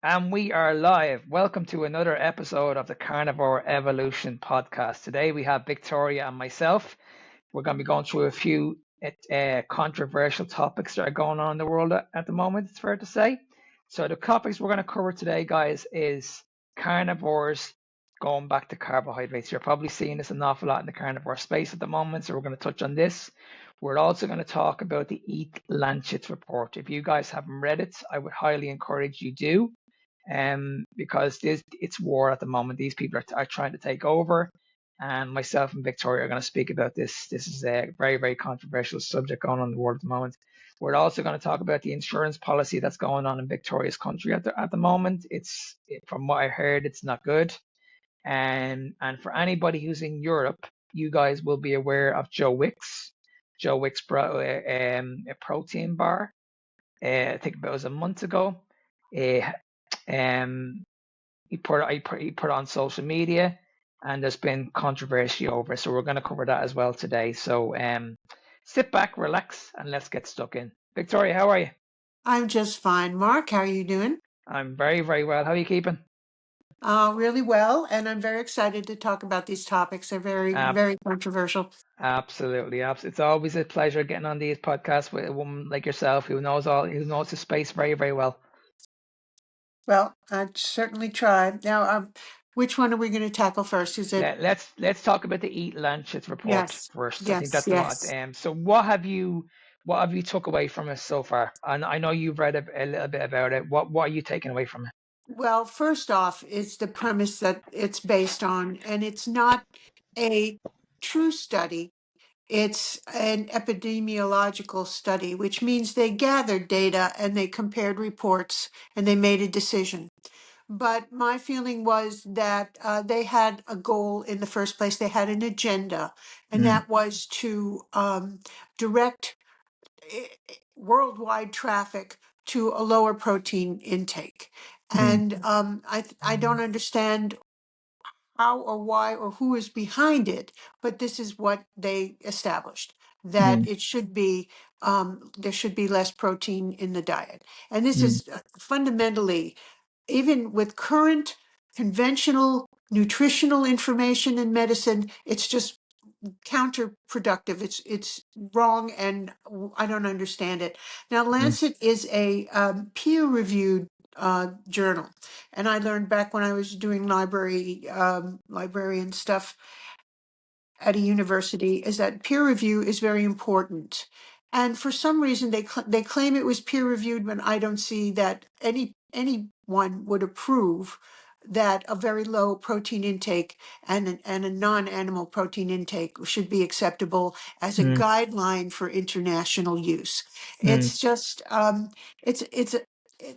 And we are live. Welcome to another episode of the Carnivore Evolution podcast. Today we have Victoria and myself. We're going to be going through a few controversial topics that are going on in the world at the moment, it's fair to say. So the topics we're going to cover today, guys, is carnivores going back to carbohydrates. You're probably seeing this an awful lot in the carnivore space at the moment, so we're going to touch on this. We're also going to talk about the Eat Lancet report. If you guys haven't read it, I would highly encourage you do. Because it's war at the moment. These people are trying to take over, and myself and Victoria are going to speak about this. This is a very, very controversial subject going on in the world at the moment. We're also going to talk about the insurance policy that's going on in Victoria's country at the moment. From what I heard, it's not good. And for anybody who's in Europe, you guys will be aware of Joe Wicks. Joe Wicks brought a protein bar. I think it was a month ago. He put it on social media, and there's been controversy over it. So we're going to cover that as well today. So sit back, relax, and let's get stuck in. Victoria, how are you? I'm just fine. Mark, how are you doing? I'm very, very well. How are you keeping? Really well, and I'm very excited to talk about these topics. They're very controversial. Absolutely. It's always a pleasure getting on these podcasts with a woman like yourself who knows the space very, very well. Well, I'd certainly try. Now, which one are we going to tackle first? Is it? Let's talk about the Eat Lancet report first. I think that's yes. So what have you took away from it so far? And I know you've read a little bit about it. What are you taking away from it? Well, first off, it's the premise that it's based on, and it's not a true study. It's an epidemiological study, which means they gathered data and they compared reports and they made a decision. But my feeling was that they had a goal in the first place. They had an agenda, and that was to direct worldwide traffic to a lower protein intake. And I don't understand how or why or who is behind it, but this is what they established, that it should be there should be less protein in the diet. And this is fundamentally, even with current conventional nutritional information in medicine, it's just counterproductive. It's wrong, and I don't understand it. Now, Lancet is a peer-reviewed journal, and I learned back when I was doing librarian stuff at a university is that peer review is very important. And for some reason, they claim it was peer reviewed, when I don't see that anyone would approve that a very low protein intake and a non-animal protein intake should be acceptable as a guideline for international use. It's just it's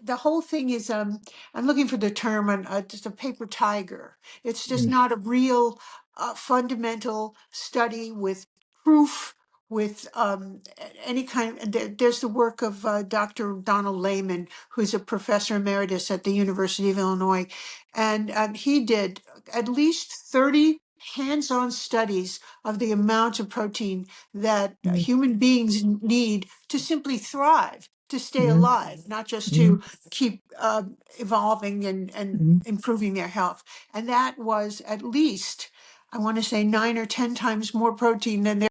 the whole thing is I'm looking for the term on just a paper tiger. It's just not a real fundamental study with proof, with any kind of, there's the work of Dr. Donald Lehman, who's a professor emeritus at the University of Illinois, and he did at least 30 hands-on studies of the amount of protein that human beings need to simply thrive, to stay alive, not just to keep evolving and improving their health. And that was at least, I want to say, 9 or 10 times more protein than there.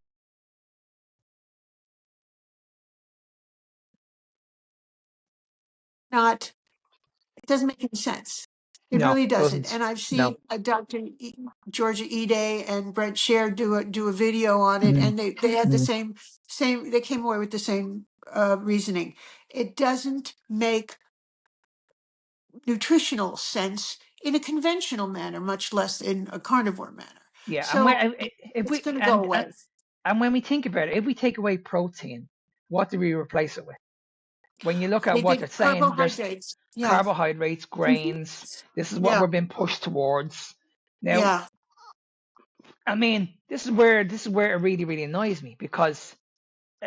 Not, it doesn't make any sense. It really doesn't. And I've seen Dr. Georgia Ide and Brent Scher do a video on it, and they had the same, they came away with the same reasoning. It doesn't make nutritional sense in a conventional manner, much less in a carnivore manner. Yeah, so it's going to go away. And when we think about it, if we take away protein, what do we replace it with? When you look at what they're saying, carbohydrates, carbohydrates, grains. This is what we're being pushed towards. Now, I mean, this is where it really, really annoys me, because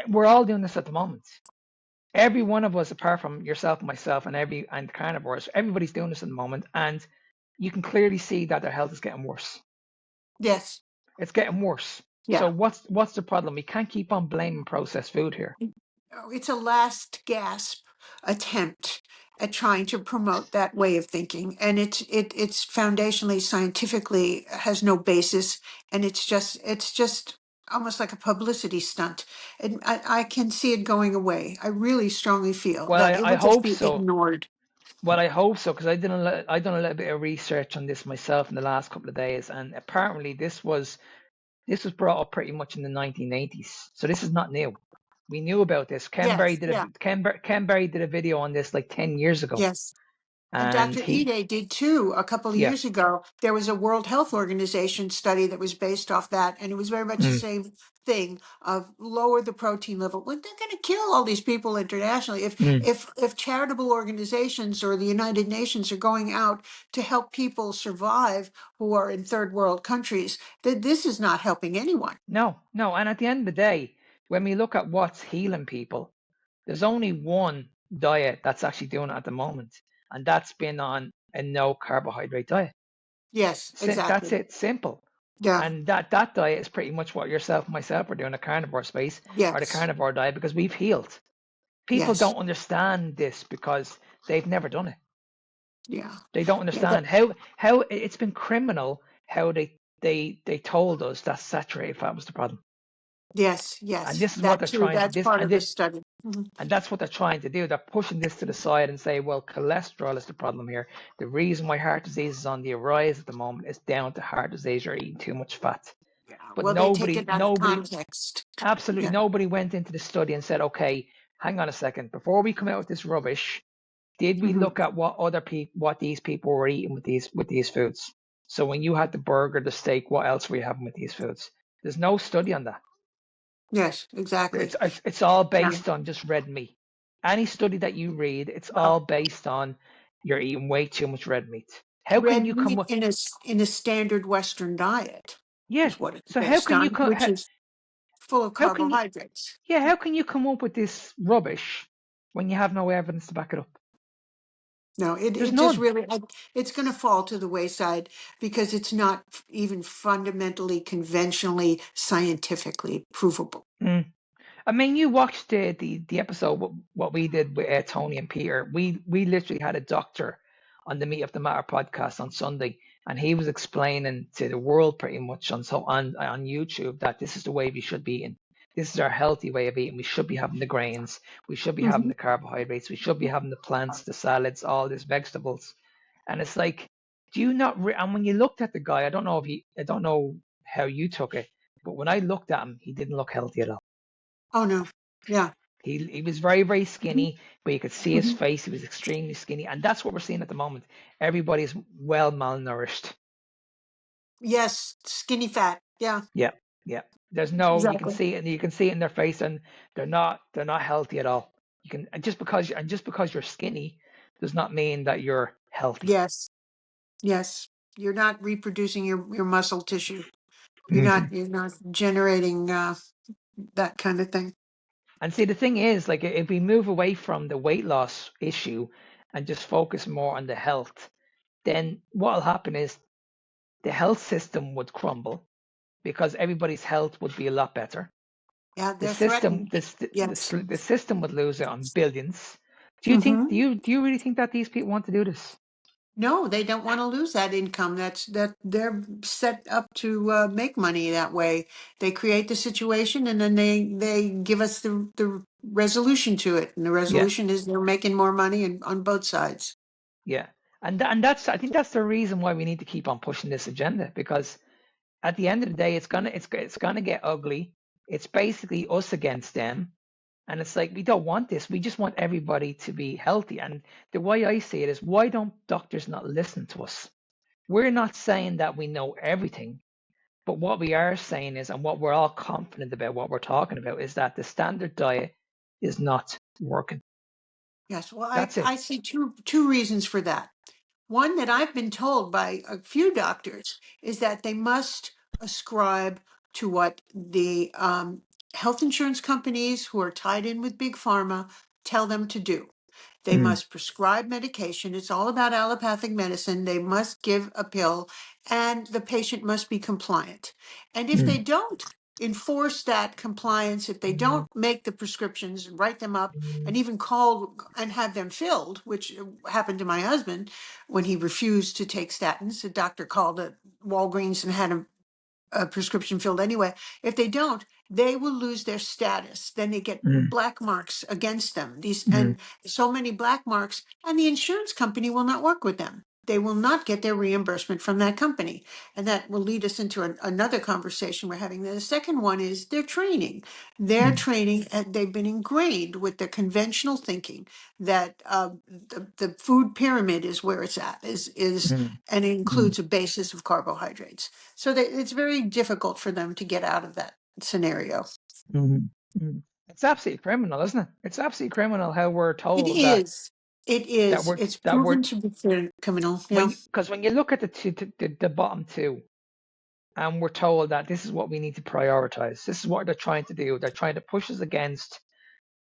we're all doing this at the moment. Every one of us, apart from yourself and myself and carnivores, everybody's doing this at the moment, and you can clearly see that their health is getting worse. Yes, it's getting worse. So what's the problem? We can't keep on blaming processed food here. It's a last gasp attempt at trying to promote that way of thinking, and it's foundationally scientifically has no basis, and it's just almost like a publicity stunt, and I can see it going away. I really strongly feel Well, that it I will just hope be so. ignored. Well, I hope so, because I done a little bit of research on this myself in the last couple of days, and apparently this was brought up pretty much in the 1980s. So this is not new. We knew about this. Yes, yeah, Ken Berry did a video on this like 10 years ago, yes. And and Dr. Ide did too a couple of yeah, years ago. There was a World Health Organization study that was based off that, and it was very much the mm, same thing of lower the protein level. Well, they're going to kill all these people internationally. If mm, if if charitable organizations or the United Nations are going out to help people survive who are in third world countries, that this is not helping anyone. no. And at the end of the day, when we look at what's healing people, there's only one diet that's actually doing it at the moment, and that's been on a no carbohydrate diet. Yes, That's exactly. it, simple. Yeah. And that diet is pretty much what yourself and myself are doing, a carnivore space or the Yes. carnivore diet, because we've healed. People Yes. don't understand this because they've never done it. Yeah. They don't Yeah. That, understand how it's been criminal how they told us that saturated fat was the problem. yes. And Yes. this is what That they're too. trying to That's this part and of the this study. Mhm. and that's what they're trying to do. They're pushing this to the side and say, well, cholesterol is the problem here. The reason why heart disease is on the rise at the moment is down to heart disease. You're eating too much fat. Yeah. But Well, they take it out of nobody, context. absolutely Yeah. nobody went into the study and said, okay, hang on a second, before we come out with this rubbish, did we Hmm. look at what these people were eating with these foods? So when you had the burger, the steak, what else were you having with these foods? There's no study on that. Yes, exactly. It's all Yeah. based on just red meat. Any study that you read, it's Well, all based on you're eating way too much red meat. How can red you come meat up? in a standard Western diet Yeah. is what it's So based on, which is full of how can you carbohydrates. yeah how can you come up with this rubbish when you have no evidence to back it up? No, There's it just none. really it's going to fall to the wayside because it's not even fundamentally, conventionally, scientifically provable. Mm. I mean, you watched the episode what we did with Tony and Peter. We literally had a doctor on the Meat of the Matter podcast on Sunday, and he was explaining to the world pretty much on YouTube that this is the way we should be eating. This is our healthy way of eating. We should be having the grains. We should be having Hmm. the carbohydrates. We should be having the plants, the salads, all these vegetables. And it's like, do you not? And when you looked at the guy, I don't know how you took it, but when I looked at him, he didn't look healthy at all. Oh no. Yeah. He was very, very Hmm. skinny, but you could see his Hmm. face. He was extremely skinny. And that's what we're seeing at the moment. Everybody's well malnourished. Yes, skinny fat. Yeah, Yeah, yeah. There's no, you can exactly. see it, and you can see it in their face, and they're not healthy at all. You can, just because you're skinny does not mean that you're healthy. Yes, yes. You're not reproducing your muscle tissue. Hmm. You're not generating that kind of thing. And see, the thing is, like, if we move away from the weight loss issue and just focus more on the health, then what will happen is the health system would crumble because everybody's health would be a lot better. Yeah, The they're system, threatened. Yes. the system would lose it on billions. Hmm. Do you really think that these people want to do this? No, they don't want to lose that income. That they're set up to make money that way. They create the situation and then they give us the resolution to it. And the Yeah, resolution is they're making more money and on both sides. yeah, and that's I think that's the reason why we need to keep on pushing this agenda, because at the end of the day, it's gonna get ugly. It's basically us against them, and it's like we don't want this. We just want everybody to be healthy. And the way I see it is, why don't doctors not listen to us? We're not saying that we know everything. But what we are saying is, and what we're all confident about, what we're talking about, is that the standard diet is not working. Yes. Well, That's it. I see two reasons for that. One that I've been told by a few doctors is that they must ascribe to what the health insurance companies who are tied in with big pharma tell them to do. They Mm, must prescribe medication. It's all about allopathic medicine. They must give a pill and the patient must be compliant. And if they mm, don't enforce that compliance. If they don't make the prescriptions and write them up and even call and have them filled, which happened to my husband when he refused to take statins, the doctor called at Walgreens and had him a prescription filled anyway. If they don't, they will lose their status. Then they get Mm, black marks against them. These mm, and so many black marks, and the insurance company will not work with them. They will not get their reimbursement from that company. And that will lead us into another conversation we're having. The second one is their training. Their mm, training, and they've been ingrained with the conventional thinking that the food pyramid is where it's at, is mm, and it mm, includes a basis of carbohydrates. So that it's very difficult for them to get out of that scenario. mm, mm. It's absolutely criminal, isn't it? It's absolutely criminal how we're It told that is. It is. It's that we're proven to be criminal. Yeah. when you look at the bottom two, and we're told that this is what we need to prioritize. This is what they're trying to do. They're trying to push us against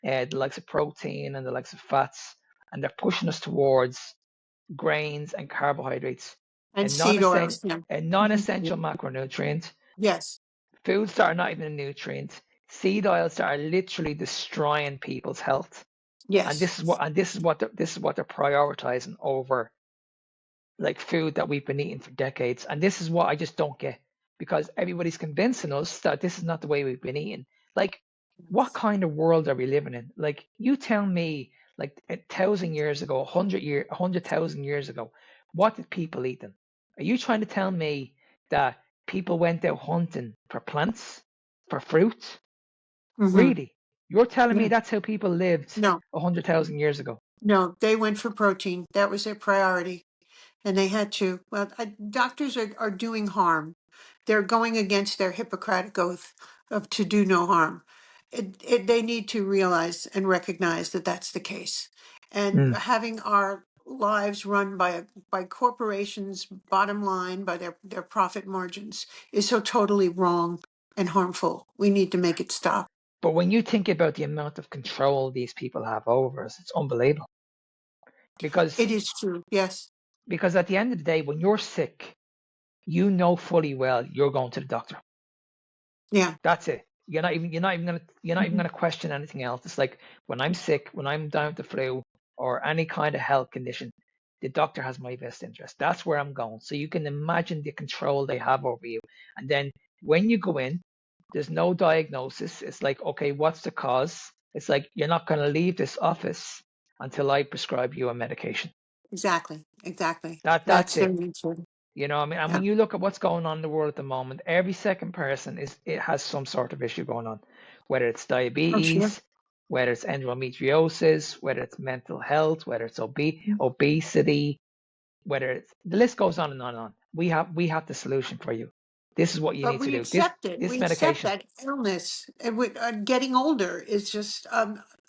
the likes of protein and the likes of fats, and they're pushing us towards grains and carbohydrates, And and seed oils. Yeah. non-essential macronutrients, Yes. foods that are not even a nutrient, seed oils that are literally destroying people's health. And Yes. this is what they're prioritizing over like food that we've been eating for decades. And this is what I just don't get, because everybody's convincing us that this is not the way we've been eating. Like, what kind of world are we living in? Like, you tell me, like 1,000 years ago, 100,000 years ago, what did people eat then? Are you trying to tell me that people went out hunting for plants, for fruit? Mm-hmm. Really? You're telling me Yeah. that's how people lived No. 100,000 years ago? No. They went for protein. That was their priority. And they had to. Well, doctors are doing harm. They're going against their Hippocratic oath of to do no harm. They need to realize and recognize that that's the case. And Mm. having our lives run by corporations' bottom line, by their profit margins, is so totally wrong and harmful. We need to make it stop. But when you think about the amount of control these people have over us, it's unbelievable. Because It is true. Yes. because at the end of the day, when you're sick, you know fully well you're going to the doctor. Yeah. That's it. You're not even Mhm. gonna question anything else. It's like when I'm sick, when I'm down with the flu or any kind of health condition, the doctor has my best interest. That's where I'm going. So you can imagine the control they have over you. And then when you go in, there's no diagnosis. It's like, okay, what's the cause? It's like you're not gonna leave this office until I prescribe you a medication. Exactly. Exactly. That's That's their it. nature. You know, I mean, and Yeah. when you look at what's going on in the world at the moment, every second person it has some sort of issue going on, whether it's Oh, sure. diabetes, whether it's endometriosis, whether it's mental health, whether it's obesity, whether it's the list goes on and on and on. We have the solution for you. This is what you But need to we do. accept it. This We accept medication. that illness. And with getting older is just.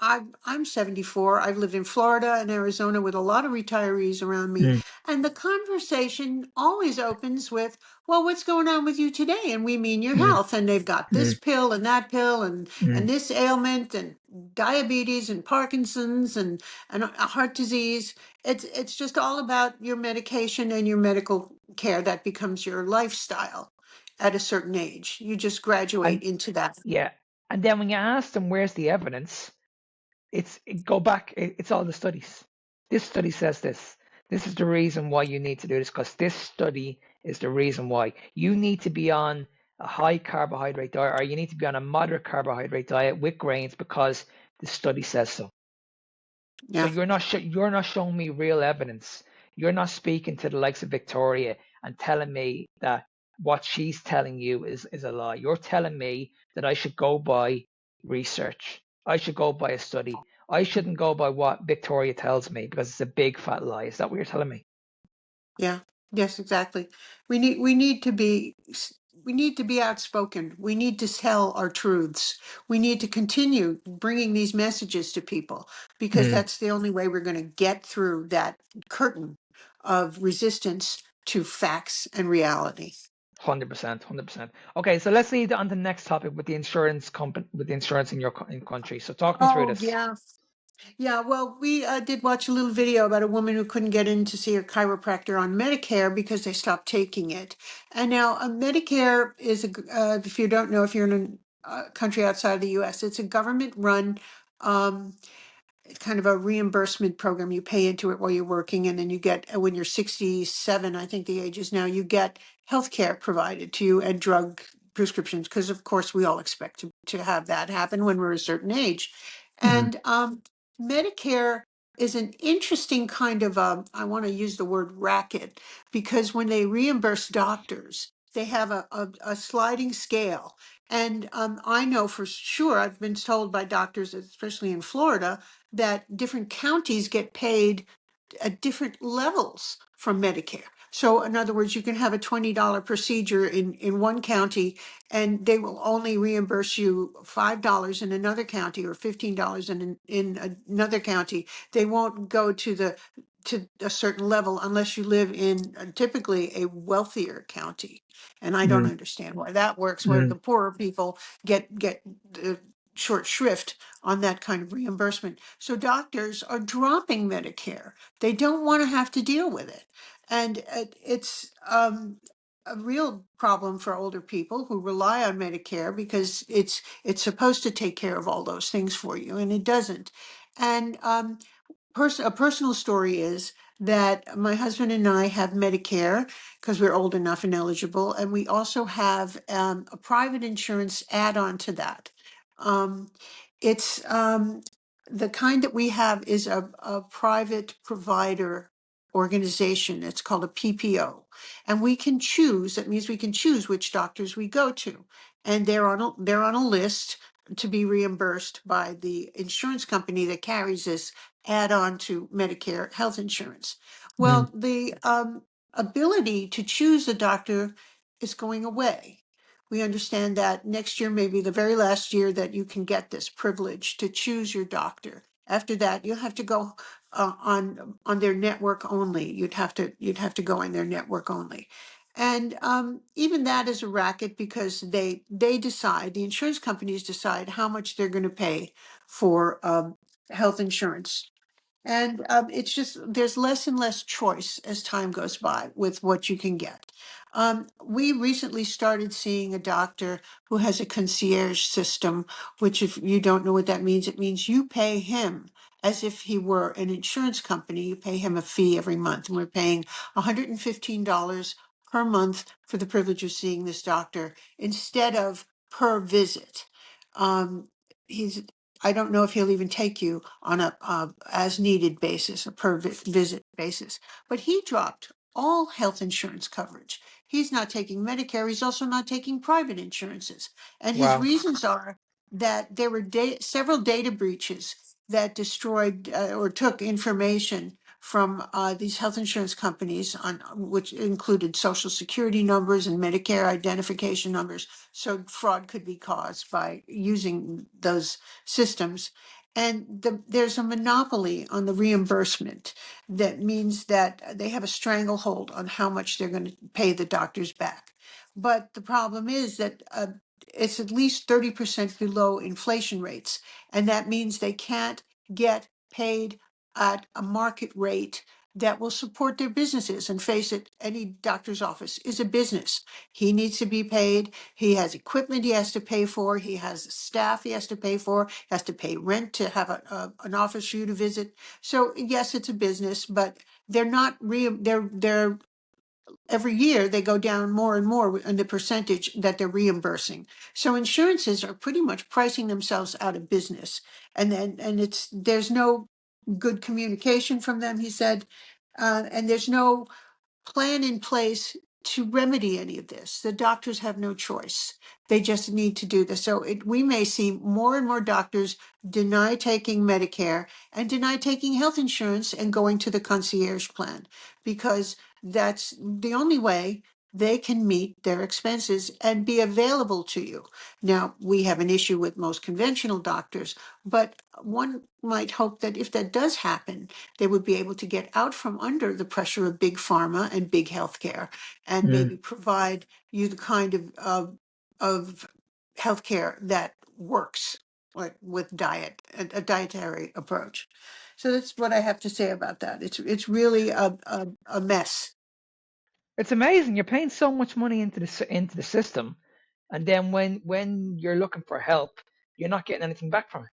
I'm 74. I've lived in Florida and Arizona with a lot of retirees around me, Mm, and the conversation always opens with, "Well, what's going on with you today?" And we mean your mm, health. And they've got this mm, pill and that pill and mm. this ailment and diabetes and Parkinson's and heart disease. It's just all about your medication and your medical care that becomes your lifestyle at a certain age. You just And graduate into that. yeah, and then when you ask them where's the evidence, go back. It's all the studies. This study says this. This is the reason why you need to do this, because this study is the reason why you need to be on a high carbohydrate diet, or you need to be on a moderate carbohydrate diet with grains, because the study says so. So Yeah. you're not showing me real evidence. You're not speaking to the likes of Victoria and telling me that what she's telling you is a lie. You're telling me that I should go by research. I should go by a study. I shouldn't go by what Victoria tells me, because it's a big fat lie. Is that what you're telling me? Yeah. Yes, exactly. We need to be outspoken. We need to tell our truths. We need to continue bringing these messages to people because Mm, that's the only way we're going to get through that curtain of resistance to facts and reality. 100%, 100%. Okay, so let's lead on to the next topic with the insurance company, with the insurance in your country. So talk me through Oh, this. yeah. Yeah, well, we did watch a little video about a woman who couldn't get in to see her chiropractor on Medicare because they stopped taking it. And now, Medicare is, if you don't know, if you're in a country outside the US, it's a government run. Um, it's kind of a reimbursement program. You pay into it while you're working, and then you get, when you're 67, I think the age is now, you get health care provided to you and drug prescriptions, because of course we all expect to have that happen when we're a certain age. Mm, And Medicare is an interesting kind of, I want to use the word racket, because when they reimburse doctors, they have a sliding scale. And I know for sure, I've been told by doctors, especially in Florida, that different counties get paid at different levels from Medicare. So in other words, you can have a $20 procedure in one county and they will only reimburse you $5 in another county or $15 in another county. They won't go to a certain level unless you live in typically a wealthier county. And I don't mm, understand why that works, where mm, the poorer people get the short shrift on that kind of reimbursement. So doctors are dropping Medicare. They don't want to have to deal with it. And it's a real problem for older people who rely on Medicare because it's supposed to take care of all those things for you, and it doesn't. And a personal story is that my husband and I have Medicare because we're old enough and eligible, and we also have a private insurance add-on to that. Um, it's the kind that we have is a private provider organization. It's called a PPO, and we can choose. That means we can choose which doctors we go to, and they're on a list to be reimbursed by the insurance company that carries this add on to Medicare health insurance. mm. Well, the ability to choose a doctor is going away. We understand that next year may be the very last year that you can get this privilege to choose your doctor. After that, you'll have to go on their network only. You'd have to go in their network only. And even that is a racket because they decide, the insurance companies decide how much they're going to pay for health insurance. And it's just, there's less and less choice as time goes by with what you can get. We recently started seeing a doctor who has a concierge system, which, if you don't know what that means, it means you pay him as if he were an insurance company. You pay him a fee every month, and we're paying $115 per month for the privilege of seeing this doctor instead of per visit. He's I don't know if he'll even take you on a as needed basis, a per visit basis. But he dropped all health insurance coverage. He's not taking Medicare. He's also not taking private insurances. And his Wow. reasons are that there were several data breaches that destroyed or took information from these health insurance companies, on which included social security numbers and Medicare identification numbers. So fraud could be caused by using those systems. And there's a monopoly on the reimbursement. That means that they have a stranglehold on how much they're going to pay the doctors back. But the problem is that it's at least 30% below inflation rates. And that means they can't get paid at a market rate that will support their businesses. And face it, any doctor's office is a business. He needs to be paid. He has equipment he has to pay for. He has staff he has to pay for. He has to pay rent to have an office for you to visit. So yes, it's a business, but they're not they're every year they go down more and more in the percentage that they're reimbursing. So insurances are pretty much pricing themselves out of business. And there's no good communication from them, he said. And there's no plan in place to remedy any of this. The doctors have no choice. They just need to do this. So we may see more and more doctors deny taking Medicare and deny taking health insurance and going to the concierge plan, because that's the only way they can meet their expenses and be available to you. Now, we have an issue with most conventional doctors, but one might hope that if that does happen, they would be able to get out from under the pressure of big pharma and big healthcare, and Mm, maybe provide you the kind of healthcare that works. like with diet, a dietary approach. So that's what I have to say about that. It's really a mess. It's amazing. You're paying so much money into the system, and then when you're looking for help, you're not getting anything back from it.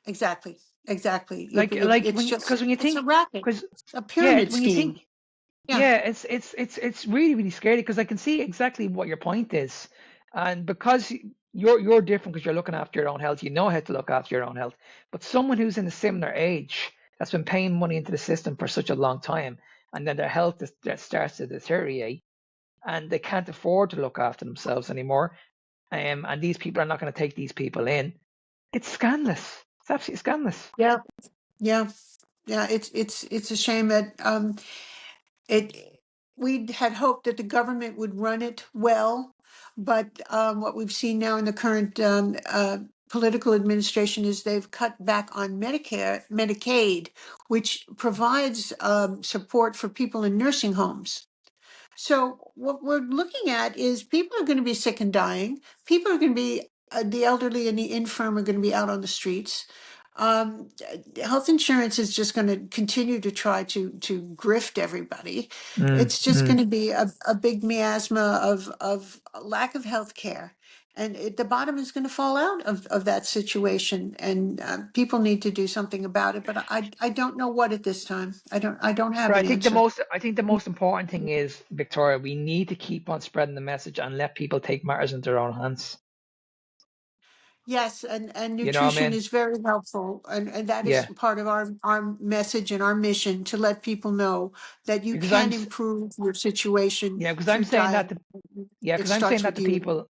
Exactly. Exactly. Like It's when just, because when you it's a think racket. because It's a yeah pyramid when you scheme. think Yeah, yeah it's really really scary because I can see exactly what your point is, and because you're different because you're looking after your own health, you know how to look after your own health, but someone who's in a similar age that's been paying money into the system for such a long time, and then their health that starts to deteriorate, and they can't afford to look after themselves anymore, and these people are not going to take these people in. It's scandalous. It's absolutely scandalous. yeah, yeah, yeah. It's a shame that it we had hoped that the government would run it well, but what we've seen now in the current political administration is they've cut back on Medicaid, which provides support for people in nursing homes. So what we're looking at is people are going to be sick and dying. People are going to be the elderly and the infirm are going to be out on the streets. Health insurance is just going to continue to try to grift everybody. Mm, It's just mm. going to be a big miasma of lack of health care. And the bottom is going to fall out of that situation, and people need to do something about it. But I don't know what at this time. I don't have But an answer. I think the most important thing is, Victoria, we need to keep on spreading the message and let people take matters into their own hands. Yes, and You know what I nutrition mean? is very helpful, and that is Yeah. part of our message and our mission to let people know that you Because can improve your situation I'm through saying that diet. to It starts with you.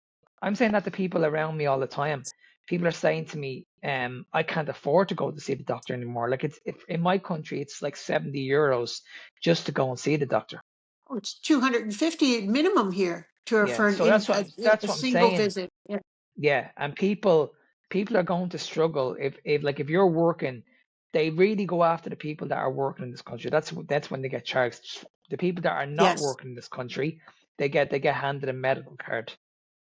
I'm saying that to people around me all the time. People are saying to me, I can't afford to go to see the doctor anymore. Like it's if in my country it's like €70 just to go and see the doctor. Oh, it's 250 minimum here to Yeah. for So a that's what I'm single saying. visit. Yeah. Yeah, and people are going to struggle if like if you're working, they really go after the people that are working in this country. That's when they get charged. The people that are not Yes. working in this country, they get handed a medical card.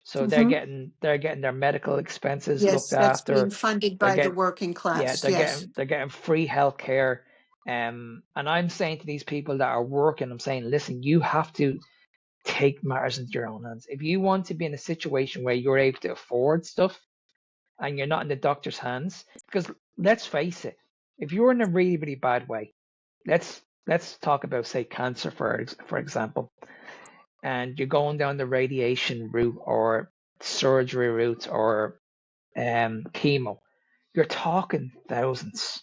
So they're Hmm. getting they're getting their medical expenses looked Yes, that's being after. funded They're by the get working yeah, class. Yes. they're getting free health care. And I'm saying to these people that are working, I'm saying, listen, you have to take matters into your own hands. If you want to be in a situation where you're able to afford stuff, and you're not in the doctor's hands. Because let's face it, if you're in a really, really bad way, let's talk about say cancer for example, and you're going down the radiation route or surgery route or chemo, you're talking thousands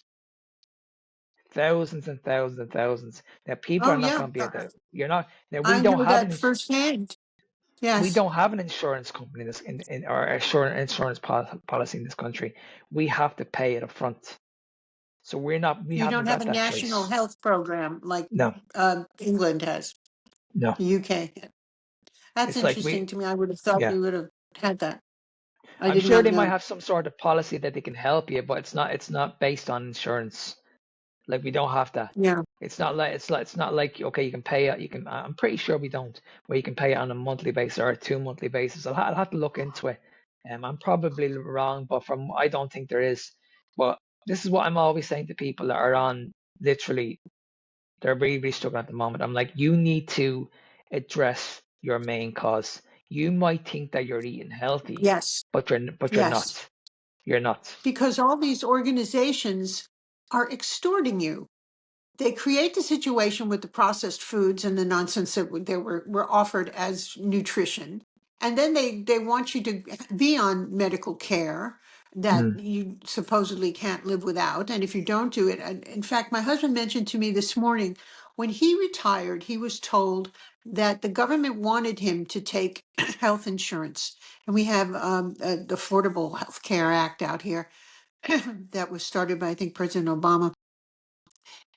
and thousands and thousands. Now people Oh are not yeah, going to be able to. You're not now. I know that firsthand. We Yes. don't have an insurance company in our insurance policy in this country. We have to pay it up front. So we You don't haven't have got a that national choice. health program like No, England has, no. the UK. That's It's like interesting to me. I would have thought yeah. we would have had that. I I'm did sure not they might know. have some sort of policy that they can help you, but it's not based on insurance. Like we don't have that. Yeah. It's not like okay, you can pay it. You can. I'm pretty sure we don't. Where you can pay it on a monthly basis or a 2 monthly basis. I'll have to look into it. I'm probably wrong, but from I don't think there is. But this is what I'm always saying to people that are on literally they're really, really struggling at the moment. I'm like, you need to address your main cause. You might think that you're eating healthy, Yes. but you're Yes. not. You're not. Because all these organizations are extorting you. They create the situation with the processed foods and the nonsense that they were offered as nutrition. And then they want you to be on medical care that Mm, you supposedly can't live without. And if you don't do it, and in fact, my husband mentioned to me this morning, when he retired, he was told that the government wanted him to take health insurance. And we have the Affordable Health Care Act out here that was started by, I think, President Obama.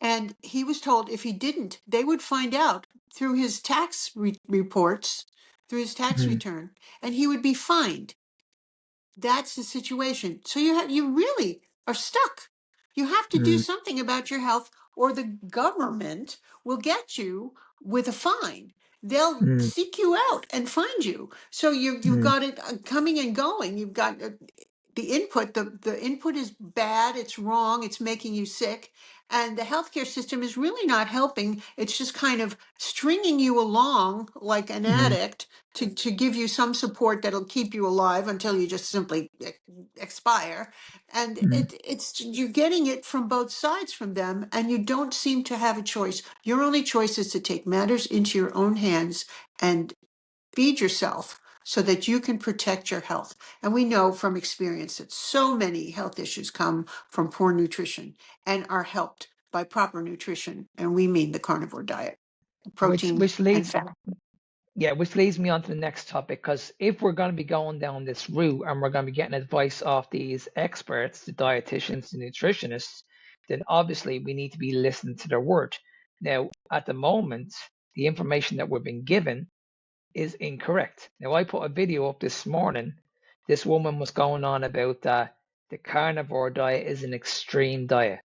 And he was told if he didn't, they would find out through his tax reports, through his tax mm, return, and he would be fined. That's the situation. So you really are stuck. You have to do mm, something about your health, or the government will get you with a fine. They'll mm, seek you out and find you. So you've mm, got it coming and going. You've got the input is bad, it's wrong, it's making you sick, and the healthcare system is really not helping. It's just kind of stringing you along like an addict to give you some support that'll keep you alive until you just simply expire. And it's you're getting it from both sides from them, and you don't seem to have a choice. Your only choice is to take matters into your own hands and feed yourself so that you can protect your health. And we know from experience that so many health issues come from poor nutrition and are helped by proper nutrition. And we mean the carnivore diet, which protein which and leads fat. which leads me on to the next topic, because if we're going to be going down this route and we're going to be getting advice off these experts, the dietitians, the nutritionists, then obviously we need to be listening to their word. Now, at the moment, the information that we've been given is incorrect. Now, I put a video up this morning. This woman was going on about that the carnivore diet is an extreme diet.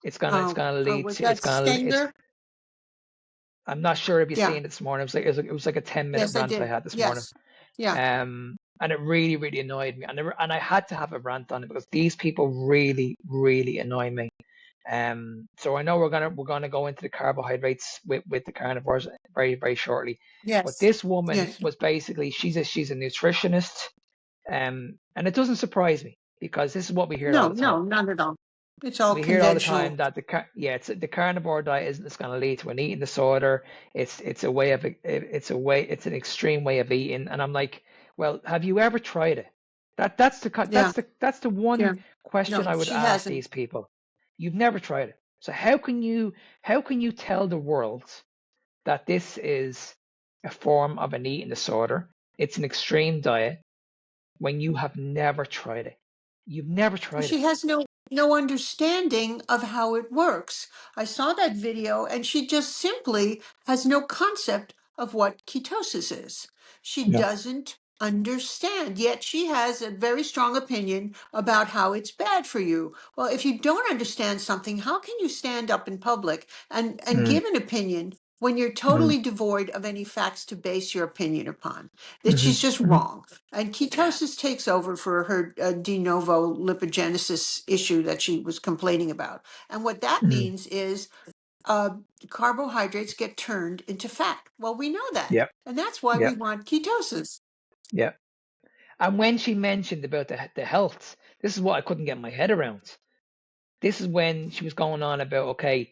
It's gonna lead Was to that Stenger? I'm not sure if you've Yeah. seen it this morning. It was like a 10-minute Yes, I rant I did. had this morning. Yes. Yeah. And it really, really annoyed me. And I had to have a rant on it because these people really, really annoy me. So I know we're gonna go into the carbohydrates with the carnivores very, very shortly. But Yes. this woman Yes. was basically she's a nutritionist. And it doesn't surprise me because this is what we hear all No, the time. no, not at all. It's all We hear all the conventional. time that the carnivore diet isn't it's going to lead to an eating disorder. It's a way of it's an extreme way of eating, and I'm like, well, have you ever tried it? Yeah. That's the one Yeah. question No, I would she ask hasn't. these people. You've never tried it, so how can you tell the world that this is a form of an eating disorder? It's an extreme diet when you have never tried it. You've never tried it. She has no understanding of how it works. I saw that video and she just simply has no concept of what ketosis is. She No. doesn't understand, yet she has a very strong opinion about how it's bad for you. Well, if you don't understand something, how can you stand up in public and Mm, give an opinion when you're mm, totally devoid of any facts to base your opinion upon? That mhm, she's just mhm, wrong. And ketosis takes over for her de novo lipogenesis issue that she was complaining about. And what that mhm. means is uh, carbohydrates get turned into fat. Well, we know that. Yep, And that's why we yep, want ketosis. yep. And when she mentioned about the health, this is what I couldn't get my head around. This is when she was going on about, okay,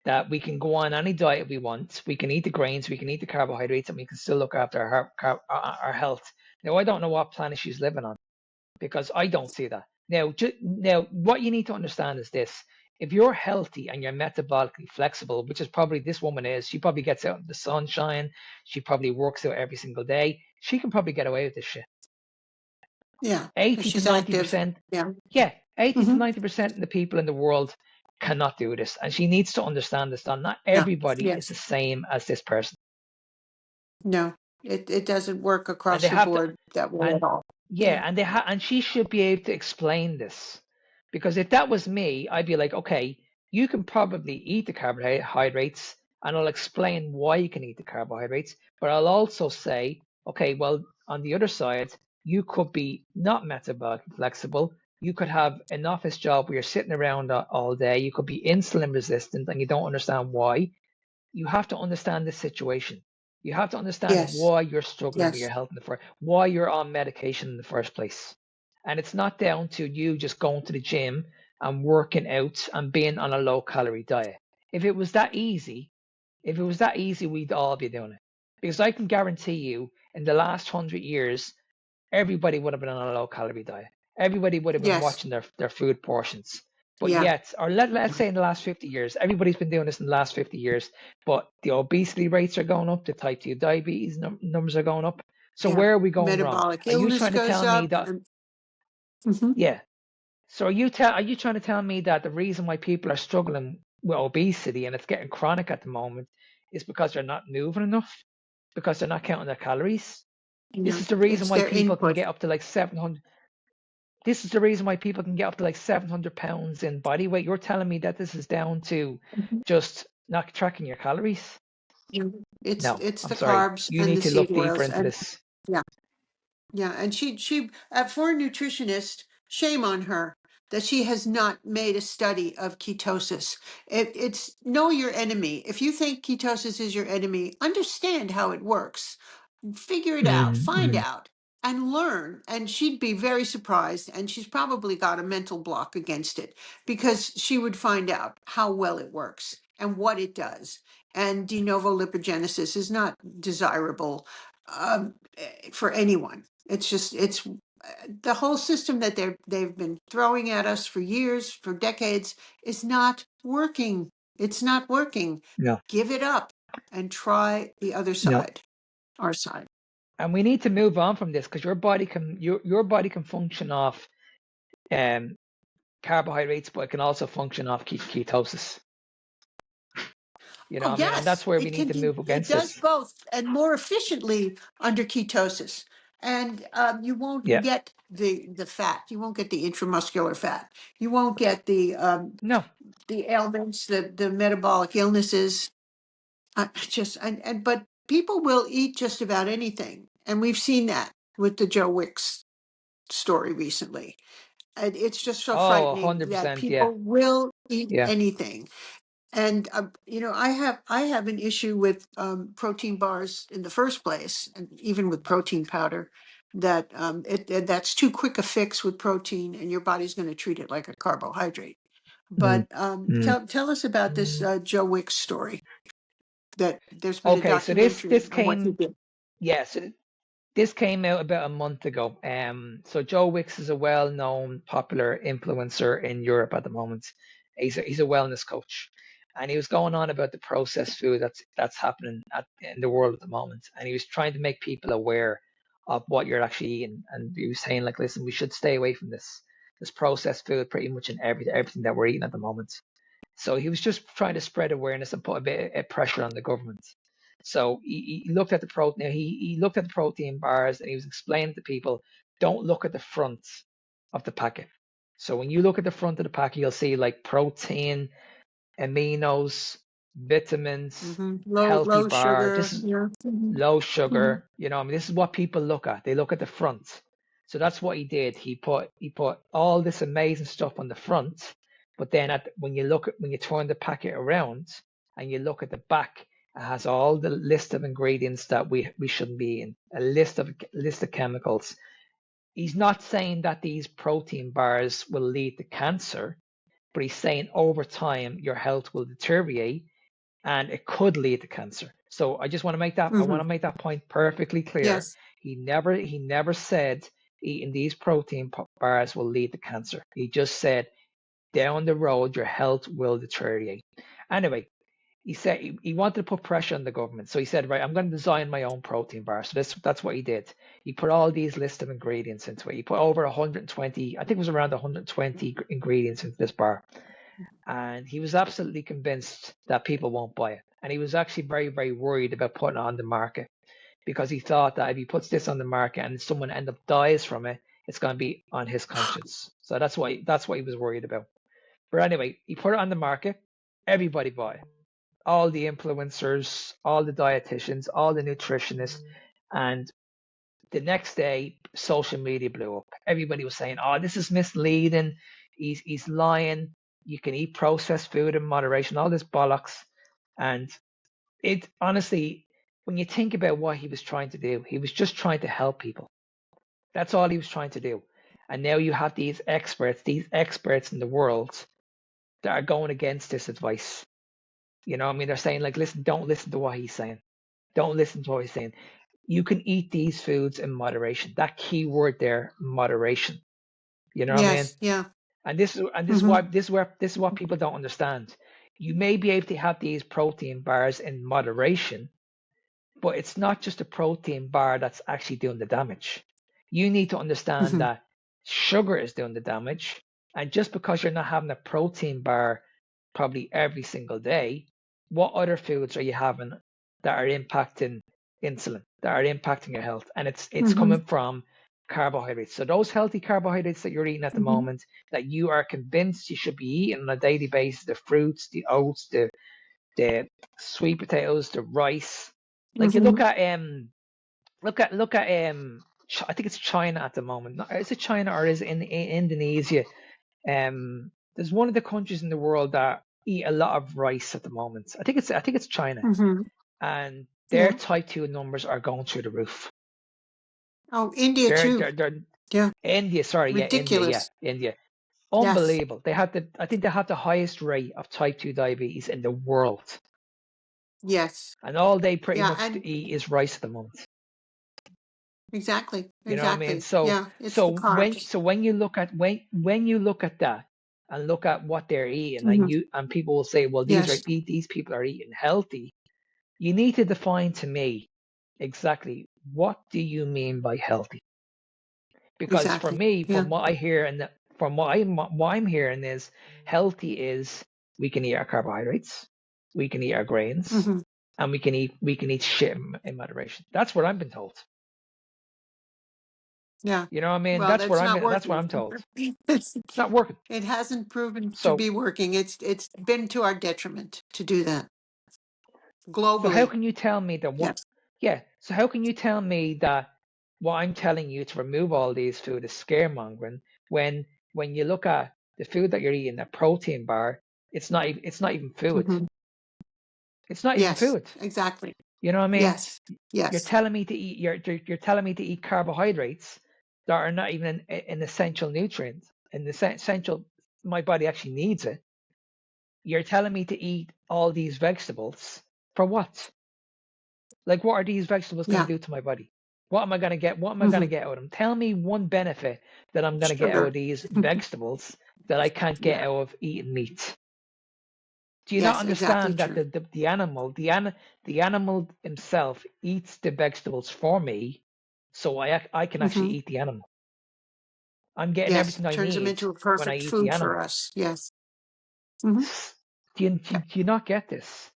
that we can go on any diet we want, we can eat the grains, we can eat the carbohydrates, and we can still look after our health. Now, I don't know what planet she's living on because I don't see that. Now, what you need to understand is this: if you're healthy and you're metabolically flexible, which is probably this woman is, she probably gets out in the sunshine, she probably works out every single day, she can probably get away with this shit. Yeah. 80 to She's 90 active. percent, Yeah. yeah, 80 to Hmm. 90% of the people in the world cannot do this, and she needs to understand this. That not Yeah. everybody is the Yes. same as this person, No, it doesn't work and they across the have to. board that way at And all. yeah, Yeah. and she should be able to explain this, because if that was me, I'd be like, okay, you can probably eat the carbohydrates, and I'll explain why you can eat the carbohydrates, but I'll also say, okay, well, on the other side, you could be not metabolically flexible. You could have an office job where you're sitting around all day. You could be insulin resistant and you don't understand why. You have to understand the situation. You have to understand Yes. why you're struggling with your Yes. health in the first, why you're on medication in the first place. And it's not down to you just going to the gym and working out and being on a low calorie diet. If it was that easy, we'd all be doing it. Because I can guarantee you, in the last 100 years, everybody would have been on a low calorie diet. Everybody would have been Yes. watching their food portions. But Yeah. yet, or let's say in the last 50 years, everybody's been doing this in the last 50 years, but the obesity rates are going up, the type 2 diabetes numbers are going up. So Yeah. where are we going wrong? Metabolic Are you illness trying to goes tell me up. that, Mhm. yeah. So are you trying to tell me that the reason why people are struggling with obesity and it's getting chronic at the moment is because they're not moving enough? Because they're not counting their calories? This No, is the reason it's why their people can input. get up to like 700. This is the reason why people can get up to like 700 pounds in body weight. You're telling me that this is down to Mhm. just not tracking your calories? Yeah. No, It's I'm the sorry. carbs You and need the to seed look deeper oils into and this. yeah. Yeah, and for a nutritionist, shame on her that she has not made a study of ketosis. It's know your enemy. If you think ketosis is your enemy, understand how it works, figure it out, Mm, find mm, out, and learn. And she'd be very surprised, and she's probably got a mental block against it because she would find out how well it works and what it does. And de novo lipogenesis is not desirable for anyone. It's just the whole system that they've been throwing at us for years, for decades, is not working. It's not working. no, Give it up and try the other no. side, our side. And we need to move on from this because your body can function off um carbohydrates, but it can also function off ketosis. You know Oh what I mean? And that's yes, where we need to move it against does this. both and more efficiently under ketosis. And you won't Yeah. get the fat. You won't get the intramuscular fat. You won't get No. the ailments, the metabolic illnesses. Just but people will eat just about anything, and we've seen that with the Joe Wicks story recently. And it's just so Oh, frightening that 100%. Yeah. people will eat Yeah. anything. And I have an issue with protein bars in the first place, and even with protein powder. That that's too quick a fix with protein, and your body's going to treat it like a carbohydrate. Mm, But mm. tell us about this Joe Wicks story. That there's been a Okay, so this documentary on what he came, did. yeah, so this came out about a month ago. So Joe Wicks is a well-known, popular influencer in Europe at the moment. He's a wellness coach, and he was going on about the processed food that's happening in the world at the moment, and he was trying to make people aware of what you're actually eating. And he was saying like, listen, we should stay away from this processed food pretty much in everything that we're eating at the moment. So he was just trying to spread awareness and put a bit of pressure on the government. So he looked at the protein. He looked at the protein bars and he was explaining to people, don't look at the front of the packet. So when you look at the front of the packet, you'll see like protein, aminos, vitamins, healthy Low bar. sugar. This is Yeah. low Mhm. sugar. You know, I mean, this is what people look at. They look at the front. So that's what he did. He put all this amazing stuff on the front, but then when you turn the packet around and you look at the back, it has all the list of ingredients that we shouldn't be in, a list of chemicals. He's not saying that these protein bars will lead to cancer, but he's saying over time your health will deteriorate and it could lead to cancer. So I want to Mhm. make that point perfectly clear. Yes. He never said eating these protein bars will lead to cancer. He just said down the road your health will deteriorate. Anyway, he said he wanted to put pressure on the government. So he said, right, I'm going to design my own protein bar. So that's what he did. He put all these list of ingredients into it. He put over 120, I think it was around 120 ingredients into this bar. And he was absolutely convinced that people won't buy it. And he was actually very, very worried about putting it on the market because he thought that if he puts this on the market and someone end up dies from it, it's going to be on his conscience. So that's what he was worried about. But anyway, he put it on the market. Everybody bought it. All the influencers, all the dietitians, all the nutritionists, and the next day, social media blew up. Everybody was saying, "Oh, this is misleading. He's lying. You can eat processed food in moderation." All this bollocks, and it honestly, when you think about what he was trying to do, he was just trying to help people. That's all he was trying to do. And now you have these experts in the world that are going against this advice. You know, what I mean, they're saying like, "Listen, don't listen to what he's saying. Don't listen to what he's saying." You can eat these foods in moderation. That key word there, moderation. You know what I mean? Yes. Yeah. And Hmm. this is what people don't understand. You may be able to have these protein bars in moderation, but it's not just a protein bar that's actually doing the damage. You need to understand Hmm. that sugar is doing the damage, and just because you're not having a protein bar probably every single day, what other foods are you having that are impacting insulin, that are impacting your health? And it's Hmm. coming from carbohydrates. So those healthy carbohydrates that you're eating at the Hmm. moment that you are convinced you should be eating on a daily basis, the fruits, the oats, the sweet potatoes, the rice. Like you Hmm. look at I think it's China at the moment. Is it China or is it in Indonesia? There's one of the countries in the world that eat a lot of rice at the moment. I think it's China, Mm-hmm. and their Yeah. type 2 numbers are going through the roof. Oh, India too. They're Yeah. India, sorry, yeah, Ridiculous. India. Yes. Unbelievable. I think they have the highest rate of type 2 diabetes in the world. Yes. And all they pretty Yeah. much And eat is rice at the moment. exactly. You know what I mean? Exactly. So Yeah. It's the carbs. when you look at when you look at that and look at what they're eating, Mm-hmm. and people will say, well, Yes. these people are eating healthy. You need to define to me exactly what do you mean by healthy? Because for Exactly. me, Yeah. from what I hear and from what I'm hearing is healthy is we can eat our carbohydrates, we can eat our grains, Mm-hmm. and we can eat shit in moderation. That's what I've been told. Yeah. You know what I mean? Well, that's not That's what working. I'm told. It's, It's not working. it hasn't proven to So be working. It's been to our detriment to do that so how globally. can you tell me that what? Yes. Yeah. So how can you tell me that what I'm telling you to remove all these food is scaremongering when you look at the food that you're eating, a protein bar, it's not even food. Mm-hmm. It's not even Yes. food. Exactly. You know what I mean? Yes. You're Yes. telling me to eat you're telling me to eat carbohydrates that are not even an essential nutrient, an essential my body actually needs it. You're telling me to eat all these vegetables for what? Like, what are these vegetables going Yeah. to do to my body? What am I going to get? What am I going to Mm-hmm. get out of them? Tell me one benefit that I'm going to get out Sugar. of these vegetables that I can't get Yeah. out of eating meat. Do you not Yes. Exactly understand that true. the animal himself eats the vegetables for me, so I can actually Mm-hmm. eat the animal. I'm getting Yes. everything I Turns them need into a when I perfect eat the food for animal. us. Yes. Mm-hmm. Do you not get this?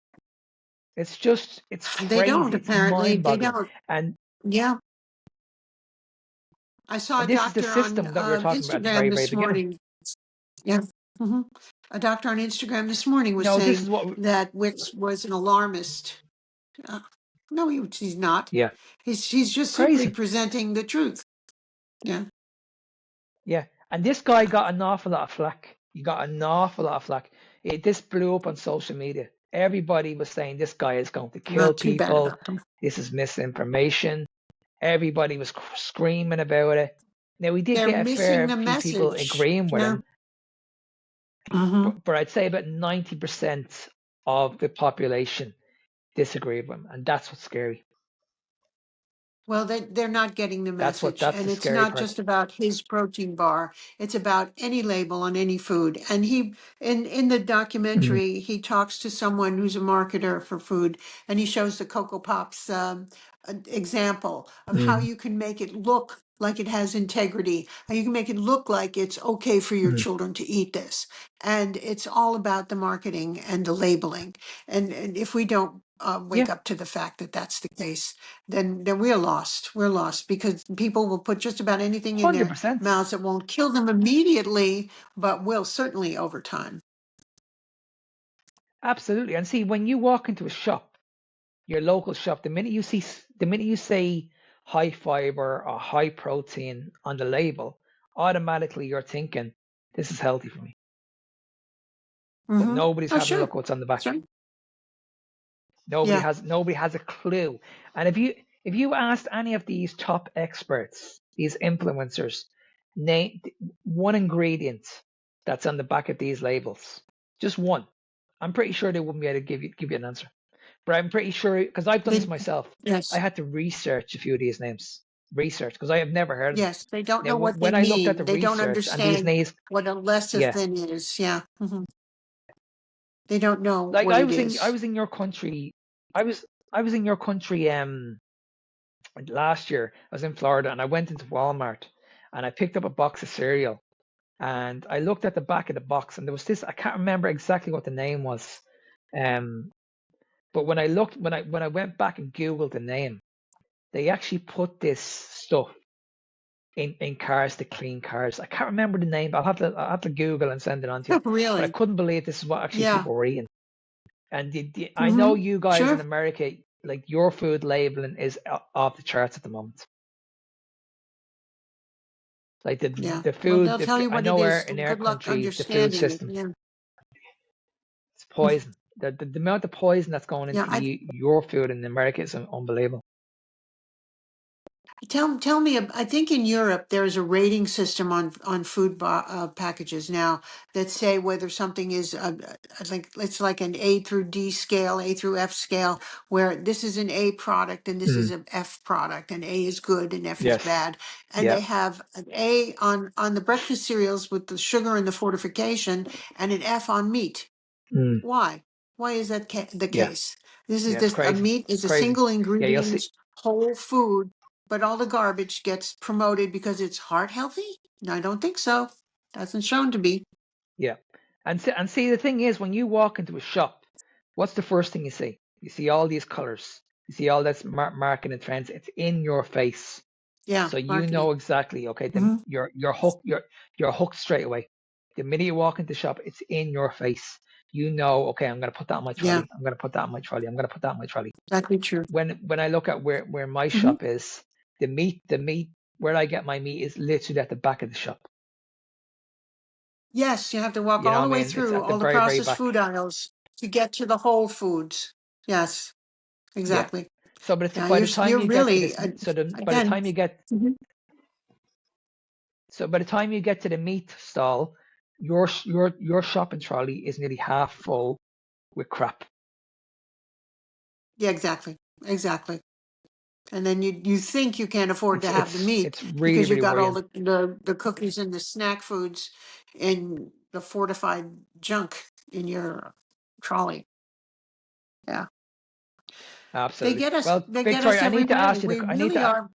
It's They don't, crazy. It's apparently. mind They boggling. don't. And Yeah. I saw a this is the doctor on system that we were talking about at the Instagram very, very this beginning. morning. Yeah. Hmm. A doctor on Instagram this morning was No, this saying is what, that Wicks was an alarmist. Uh, no, he's not. yeah, He's just simply crazy. presenting the truth. Yeah. Yeah. And this guy got an awful lot of flack. He got an awful lot of flack. This blew up on social media. Everybody was saying this guy is going to kill Not too bad people. about them. This is misinformation. Everybody was screaming about it. Now, we did They're get a missing fair the few people message. agreeing with Yeah. him, Hmm. but I'd say about 90% of the population disagreed with him. And that's what's scary. Well, they're not getting the message. That's And the it's scary not part. just about his protein bar. It's about any label on any food. And he, in the Mhm. documentary, he talks to someone who's a marketer for food, and he shows the Cocoa Pops example of how Mhm. you can make it look like it has integrity, how you can make it look like it's okay for your Mhm. children to eat this. And it's all about the marketing and the labeling. And if we don't wake Yeah, up to the fact that that's the case, then we're lost. We're lost because people will put just about anything in their 100%. mouths that won't kill them immediately, but will certainly over time. Absolutely. And see, when you walk into a shop, your local shop, the minute you say high fiber or high protein on the label, automatically you're thinking this is healthy for me. But Mm-hmm. nobody's Oh, having a sure. look what's on the That's back. right. Yeah. Nobody has a clue. And if you asked any of these top experts, these influencers, name one ingredient that's on the back of these labels, just one, I'm pretty sure they wouldn't be able to give you an answer. But I'm pretty sure because I've done this They, myself. I yes. had to research a few of these names, research because I have never heard of them. Yes. They don't Now, know what they when I looked at the mean. They don't research and these understand names, what a yeah, lecithin is. Yeah. Hmm. They don't know like what it is. I was in your country, I was I was in your country last year. I was in Florida and I went into Walmart and I picked up a box of cereal and I looked at the back of the box and there was this I can't remember exactly what the name was, um, but when I looked when I went back and googled the name, they actually put this stuff in cars to clean cars. I can't remember the name. But I'll have to Google and send it on to you. But I Really? couldn't believe this is what actually Yeah. people were eating. And I know Mm-hmm. you guys in Sure. America, like your food labeling is off the charts at the moment. Like Yeah. the Well, food, they'll tell you I what it know is. in our Good luck country, the food understanding it. system, Yeah. it's poison. The amount of poison that's going Yeah. into your food in America is unbelievable. Tell me. I think in Europe there's a rating system on food packages now that say whether something is. I think it's like an A through D scale, A through F scale, where this is an A product and this is Mm. an F product, and A is good and F is Yes. bad, and Yeah. they have an A on the breakfast cereals with the sugar and the fortification, and an F on meat. Mm. Why? Why is that the Yeah. case? This is Yeah. It's this crazy. meat It's is a crazy. single Yeah. You'll see. ingredient whole food, but all the garbage gets promoted because it's heart healthy? No, I don't think so. Doesn't shown to be. Yeah. And see, the thing is, when you walk into a shop, what's the first thing you see? You see all these colors. You see all this marketing trends. It's in your face. Yeah, So you marketing. know exactly, okay, Hmm. you're hooked, you're hooked straight away. The minute you walk into the shop, it's in your face. You know, okay, I'm gonna put that on my Yeah, trolley. I'm gonna put that on my trolley. I'm gonna put that on my trolley. exactly true. When I look at where my Hmm. shop is, the meat where I get my meat is literally at the back of the shop. Yes, you have to walk You know all what the I way mean? It's through at the all the very, very processed food back. aisles to get to the whole foods. Yes, Yeah. exactly. So, but Yeah, by the time you're you get to really this, so by the again. time you get, Mhm. so by the time you get to the meat stall, your shopping trolley is nearly half full with crap. Yeah, exactly, exactly. And then you think you can't afford to It's have the it's meat it's really, because you've really got all worrying. the cookies and the snack foods and the fortified junk in your trolley. Yeah, Absolutely. Well, they get us Victoria, everywhere. We really are.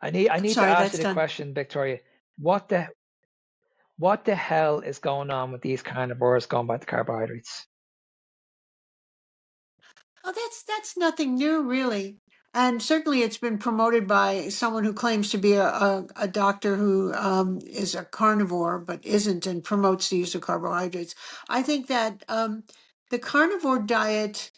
I I'm need to sorry, ask you that's the done. question, Victoria. What the what the hell is going on with these carnivores going back to carbohydrates? Oh, that's nothing new, really. And certainly, it's been promoted by someone who claims to be a doctor who is a carnivore but isn't, and promotes the use of carbohydrates. I think that the carnivore diet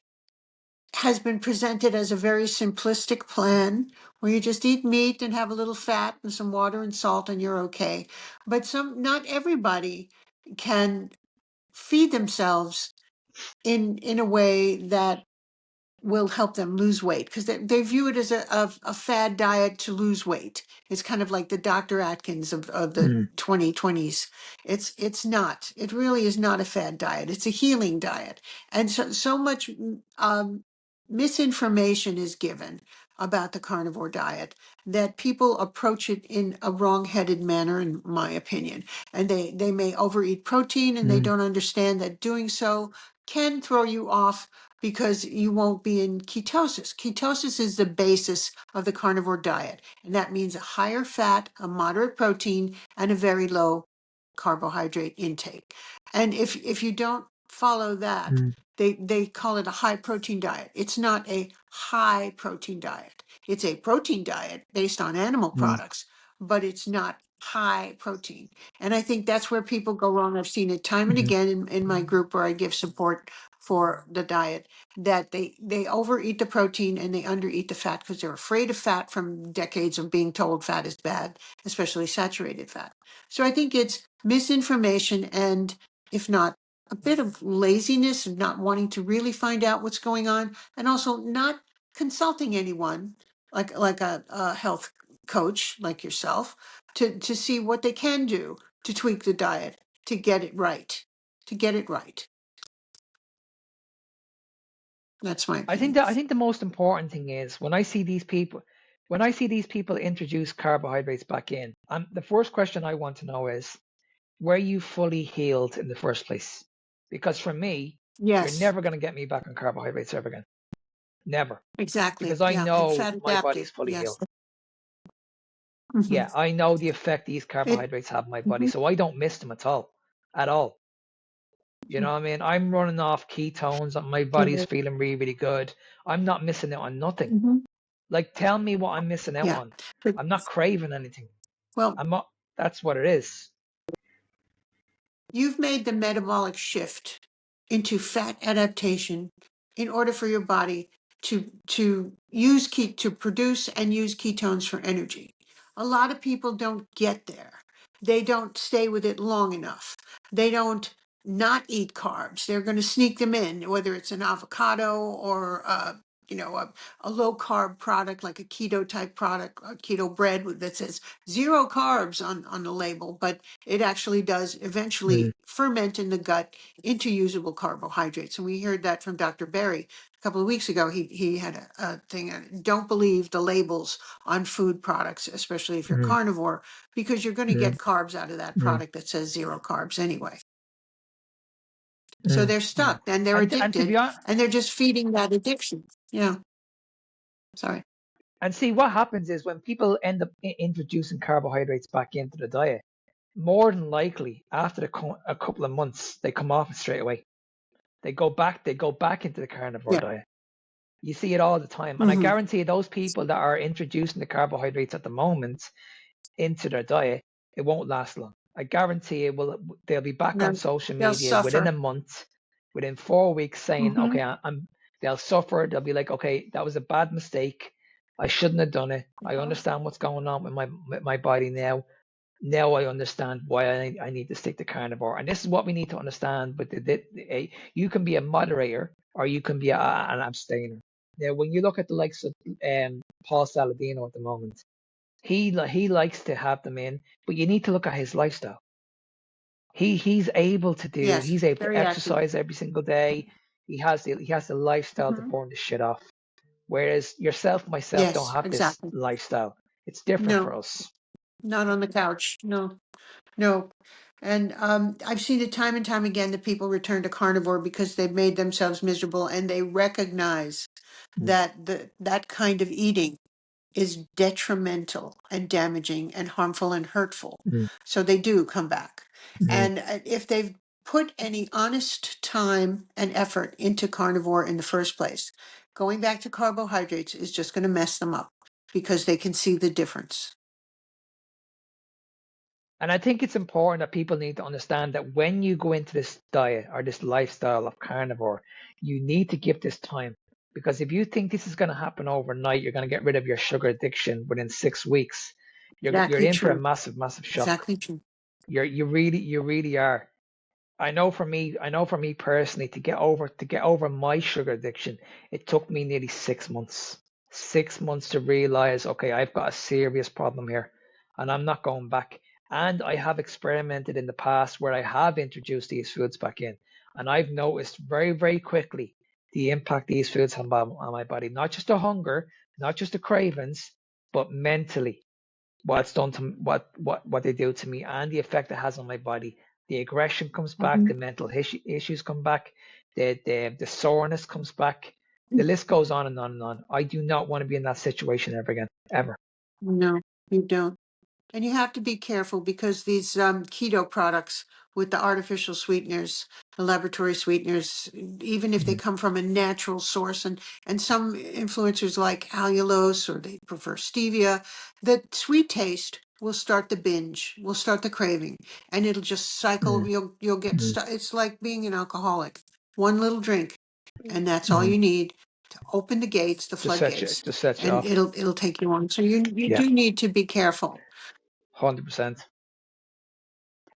has been presented as a very simplistic plan where you just eat meat and have a little fat and some water and salt and you're okay. But not everybody can feed themselves in a way that will help them lose weight because they view it as a fad diet to lose weight. It's kind of like the Dr. Atkins of the Mm, 2020s. It's not. It really is not a fad diet. It's a healing diet. And so much misinformation is given about the carnivore diet that people approach it in a wrong-headed manner, in my opinion. And they may overeat protein and they mm, don't understand that doing so can throw you off because you won't be in ketosis. Ketosis is the basis of the carnivore diet, and that means a higher fat, a moderate protein, and a very low carbohydrate intake. And if you don't follow that, mm, they call it a high protein diet. It's not a high protein diet. It's a protein diet based on animal mm, products, but it's not high protein. And I think that's where people go wrong. I've seen it time and mm, again in my group where I give support for the diet, that they overeat the protein and they undereat the fat because they're afraid of fat from decades of being told fat is bad, especially saturated fat. So I think it's misinformation and, if not, a bit of laziness of not wanting to really find out what's going on, and also not consulting anyone like a health coach like yourself to see what they can do to tweak the diet to get it right. To get it right. That's my opinion. I think the most important thing is when I see these people introduce carbohydrates back in, the first question I want to know is, were you fully healed in the first place? Because for me, you're Yes, never going to get me back on carbohydrates ever again. Never. exactly. Because I Yeah, and know fat my adapted. body's fully Yes. healed. Hmm. Yeah, I know the effect these It. carbohydrates have on my body. Mhm. So I don't miss them at all. At all. You know what I mean? I'm running off ketones and my body's feeling really, really good. I'm not missing out on nothing. Mhm. Like, tell me what I'm missing out Yeah. on. But I'm not craving anything. well, I'm not, that's what it is. you've made the metabolic shift into fat adaptation in order for your body to produce and use ketones for energy. A lot of people don't get there. They don't stay with it long enough. They don't not eat carbs. They're going to sneak them in, whether it's an avocado or a low carb product like a keto type product, a keto bread that says zero carbs on the label, but it actually does eventually ferment in the gut into usable carbohydrates. And we heard that from Dr. Berry a couple of weeks ago. He had a thing, don't believe the labels on food products, especially if you're carnivore, because you're going to get carbs out of that product that says zero carbs anyway. So they're stuck and they're and to be addicted, honest, and they're just feeding that addiction. Yeah. Sorry. and see what happens is when people end up introducing carbohydrates back into the diet, more than likely after a couple of months they come off it straight away. They go back into the carnivore Yeah. diet. You see it all the time, and I Mm-hmm. guarantee those people that are introducing the carbohydrates at the moment into their diet, it won't last long. I guarantee it will. They'll be back on No, social they'll media within suffer. a month, within 4 weeks, saying, Mm-hmm. "Okay, They'll suffer. They'll be like, "Okay, that was a bad mistake. I shouldn't have done it. I understand what's going on with my body now. Now I understand why I need to stick to carnivore." And this is what we need to understand. But you can be a moderator or you can be an abstainer. Now, when you look at the likes of Paul Saladino at the moment, he likes to have them in, but you need to look at his lifestyle. He's able Yes, to very active. exercise every single day. He has the lifestyle to Mm-hmm. burn the shit off. Whereas yourself, myself, don't Yes, have this exactly. lifestyle. It's different No, for us. not on the couch. No, no. And I've seen it time and time again that people return to carnivore because they've made themselves miserable and they recognize Mm, that kind of eating is detrimental and damaging and harmful and hurtful. mm, So they do come back. mm. And if they've put any honest time and effort into carnivore in the first place, going back to carbohydrates is just going to mess them up because they can see the difference. And I think it's important that people need to understand that when you go into this diet or this lifestyle of carnivore, you need to give this time. Because if you think this is going to happen overnight, you're going to get rid of your sugar addiction within 6 weeks. You're Exactly in for a true. massive, massive shock. Exactly true. You really are. I know for me personally to get over my sugar addiction, it took me nearly 6 months. 6 months to realize, okay, I've got a serious problem here and I'm not going back. And I have experimented in the past where I have introduced these foods back in, and I've noticed very, very quickly the impact these foods have on my body. Not just the hunger, not just the cravings, but mentally what it's done to what they do to me and the effect it has on my body. The aggression comes back, Mhm. the mental issues come back, the soreness comes back. The list goes on and on and on. I do not want to be in that situation ever again, ever. No, you don't. And you have to be careful because these keto products with the artificial sweeteners, the laboratory sweeteners, even if they Mm, come from a natural source, and some influencers like allulose or they prefer stevia, the sweet taste will start the binge, will start the craving, and it'll just cycle. mm, You'll get mm, stuck. It's like being an alcoholic. One little drink, and that's all mm. you need to open the gates, the floodgates, Just set you and off. it'll take you on. So you Yeah, do need to be careful. 100%.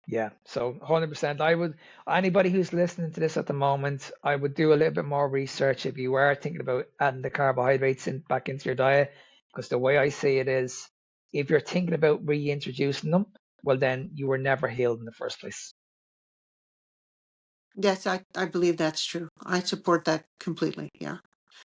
Yeah, so 100%. Anybody who's listening to this at the moment, I would do a little bit more research if you are thinking about adding the carbohydrates back into your diet. Because the way I see it is, if you're thinking about reintroducing them, well, then you were never healed in the first place. Yes, I believe that's true. I support that completely. Yeah.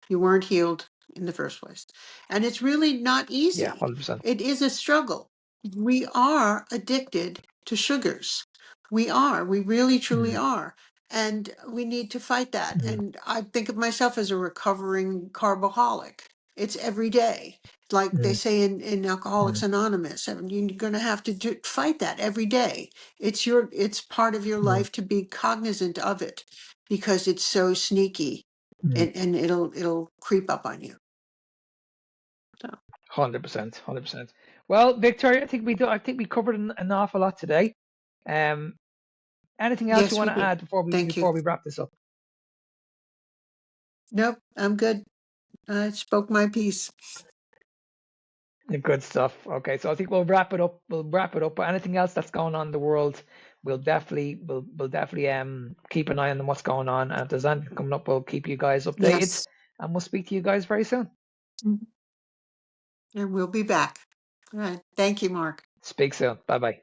You weren't healed in the first place. And it's really not Yeah, easy. 100%. It is a struggle. We are addicted to sugars. We are. We really, truly Mm, are. And we need to fight that. mm, And I think of myself as a recovering carboholic. It's every day. Like they mm, say in Alcoholics mm, Anonymous, and you're going to have to fight that every day. It's part of your mm, life to be cognizant of it because it's so sneaky mm. and it'll creep up on you. So 100%, 100%. Well, Victoria, I think we covered an awful lot today. Um, anything else you yes, want we to did. add Thank you. before we wrap this up? Nope, I'm good. I spoke my piece. Good stuff. Okay, so I think we'll wrap it up. But anything else that's going on in the world, we'll definitely keep an eye on what's going on. And if there's anything coming up, we'll keep you guys updated. Yes. And we'll speak to you guys very soon. And we'll be back. All right. Thank you, Mark. Speak soon. Bye bye.